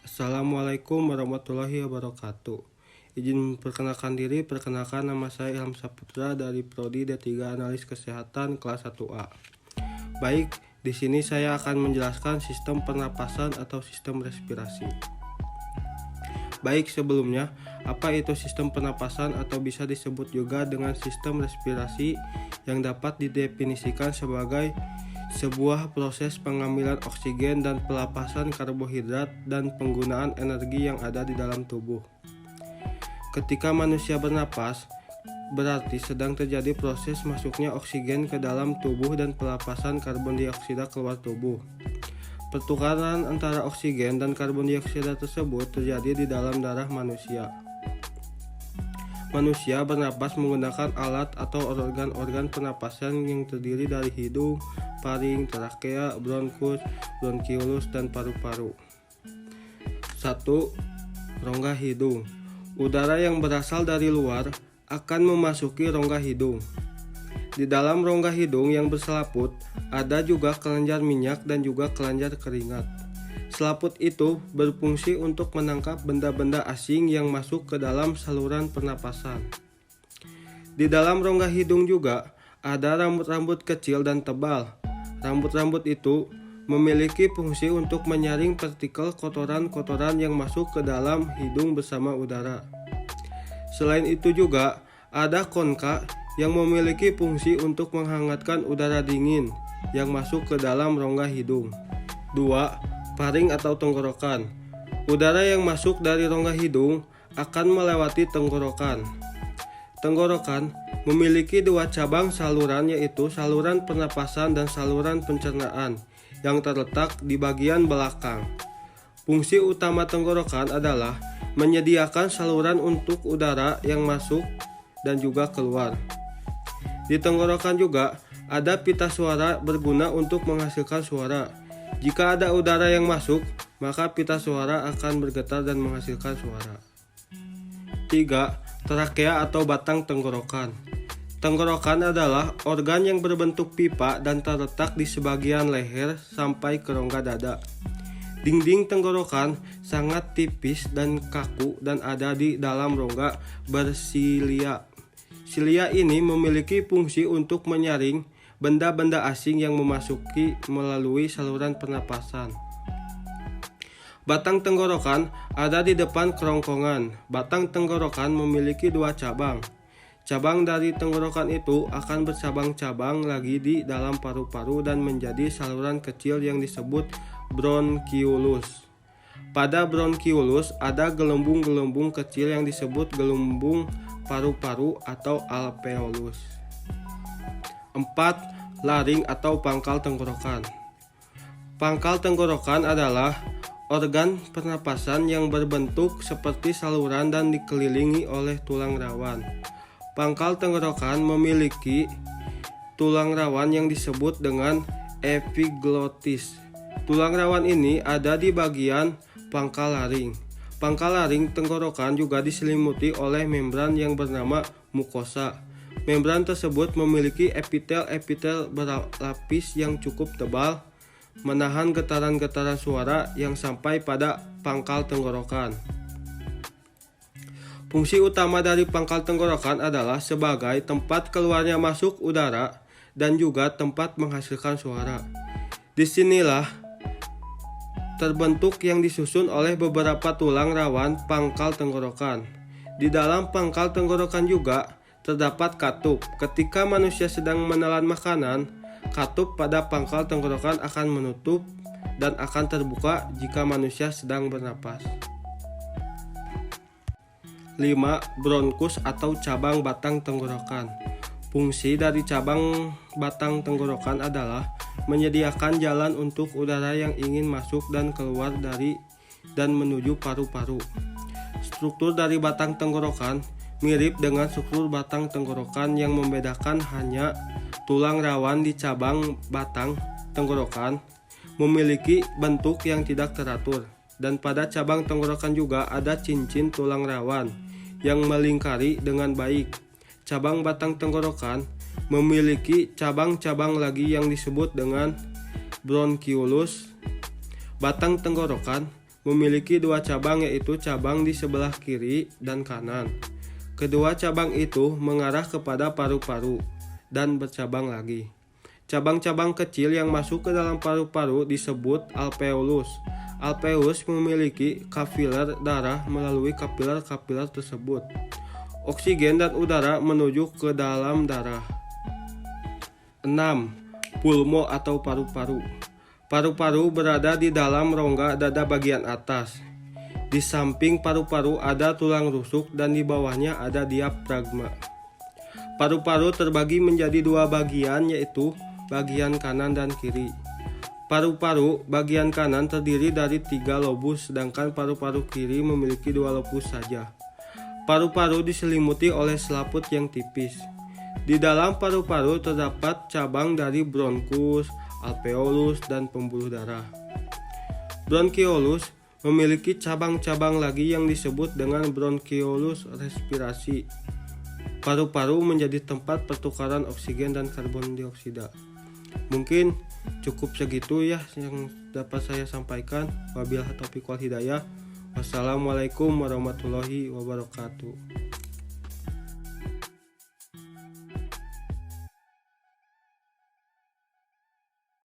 Assalamualaikum warahmatullahi wabarakatuh. Izin perkenalkan diri, perkenalkan nama saya Ilham Saputra dari Prodi D3 Analis Kesehatan kelas 1A. Baik, di sini saya akan menjelaskan sistem pernapasan atau sistem respirasi. Baik, sebelumnya, apa itu sistem pernapasan atau bisa disebut juga dengan sistem respirasi yang dapat didefinisikan sebagai sebuah proses pengambilan oksigen dan pelepasan karbohidrat dan penggunaan energi yang ada di dalam tubuh. Ketika manusia bernapas, berarti sedang terjadi proses masuknya oksigen ke dalam tubuh dan pelepasan karbon dioksida keluar tubuh. Pertukaran antara oksigen dan karbon dioksida tersebut terjadi di dalam darah manusia. Manusia bernapas menggunakan alat atau organ-organ pernapasan yang terdiri dari hidung, paring, trakea, bronkus, bronkiolus, dan paru-paru. 1. Rongga hidung. Udara yang berasal dari luar akan memasuki rongga hidung. Di dalam rongga hidung yang berselaput, ada juga kelenjar minyak dan juga kelenjar keringat. Selaput itu berfungsi untuk menangkap benda-benda asing yang masuk ke dalam saluran pernapasan. Di dalam rongga hidung juga ada rambut-rambut kecil dan tebal. Rambut-rambut itu memiliki fungsi untuk menyaring partikel kotoran-kotoran yang masuk ke dalam hidung bersama udara. Selain itu juga ada konka yang memiliki fungsi untuk menghangatkan udara dingin yang masuk ke dalam rongga hidung. 2. Paring atau tenggorokan. Udara yang masuk dari rongga hidung akan melewati tenggorokan. Tenggorokan memiliki dua cabang saluran, yaitu saluran pernapasan dan saluran pencernaan yang terletak di bagian belakang. Fungsi utama tenggorokan adalah menyediakan saluran untuk udara yang masuk dan juga keluar. Di tenggorokan juga ada pita suara berguna untuk menghasilkan suara. Jika ada udara yang masuk, maka pita suara akan bergetar dan menghasilkan suara. 3. Trakea atau batang tenggorokan. Tenggorokan adalah organ yang berbentuk pipa dan terletak di sebagian leher sampai ke rongga dada. Dinding tenggorokan sangat tipis dan kaku dan ada di dalam rongga bersilia. Silia ini memiliki fungsi untuk menyaring benda-benda asing yang memasuki melalui saluran pernapasan. Batang tenggorokan ada di depan kerongkongan. Batang tenggorokan memiliki dua cabang. Cabang dari tenggorokan itu akan bercabang-cabang lagi di dalam paru-paru dan menjadi saluran kecil yang disebut bronkiolus. Pada bronkiolus ada gelembung-gelembung kecil yang disebut gelembung paru-paru atau alveolus. 4. Laring atau pangkal tenggorokan. Pangkal tenggorokan adalah organ pernapasan yang berbentuk seperti saluran dan dikelilingi oleh tulang rawan. Pangkal tenggorokan memiliki tulang rawan yang disebut dengan epiglotis. Tulang rawan ini ada di bagian pangkal laring. Pangkal laring tenggorokan juga diselimuti oleh membran yang bernama mukosa. Membran tersebut memiliki epitel berlapis yang cukup tebal, menahan getaran-getaran suara yang sampai pada pangkal tenggorokan. Fungsi utama dari pangkal tenggorokan adalah sebagai tempat keluarnya masuk udara dan juga tempat menghasilkan suara. Disinilah terbentuk yang disusun oleh beberapa tulang rawan pangkal tenggorokan. Di dalam pangkal tenggorokan juga terdapat katup. Ketika manusia sedang menelan makanan, katup pada pangkal tenggorokan akan menutup dan akan terbuka jika manusia sedang bernapas. 5. Bronkus atau cabang batang tenggorokan. Fungsi dari cabang batang tenggorokan adalah menyediakan jalan untuk udara yang ingin masuk dan keluar dari dan menuju paru-paru. Struktur dari batang tenggorokan mirip dengan struktur batang tenggorokan, yang membedakan hanya tulang rawan di cabang batang tenggorokan memiliki bentuk yang tidak teratur, dan pada cabang tenggorokan juga ada cincin tulang rawan yang melingkari dengan baik. Cabang batang tenggorokan memiliki cabang-cabang lagi yang disebut dengan bronkiolus. Batang tenggorokan memiliki dua cabang, yaitu cabang di sebelah kiri dan kanan. Kedua cabang itu mengarah kepada paru-paru dan bercabang lagi. Cabang-cabang kecil yang masuk ke dalam paru-paru disebut alveolus. Alveolus memiliki kapiler darah melalui kapiler-kapiler tersebut. Oksigen dan udara menuju ke dalam darah. 6. Pulmo atau paru-paru. Paru-paru berada di dalam rongga dada bagian atas. Di samping paru-paru ada tulang rusuk dan di bawahnya ada diafragma. Paru-paru terbagi menjadi dua bagian, yaitu bagian kanan dan kiri. Paru-paru bagian kanan terdiri dari 3 lobus, sedangkan paru-paru kiri memiliki 2 lobus saja. Paru-paru diselimuti oleh selaput yang tipis. Di dalam paru-paru terdapat cabang dari bronkus, alveolus, dan pembuluh darah. Bronkiolus memiliki cabang-cabang lagi yang disebut dengan bronkiolus respirasi. Paru-paru menjadi tempat pertukaran oksigen dan karbon dioksida. Mungkin cukup segitu ya yang dapat saya sampaikan. Wabillahi taufiq wal hidayah. Wassalamualaikum warahmatullahi wabarakatuh.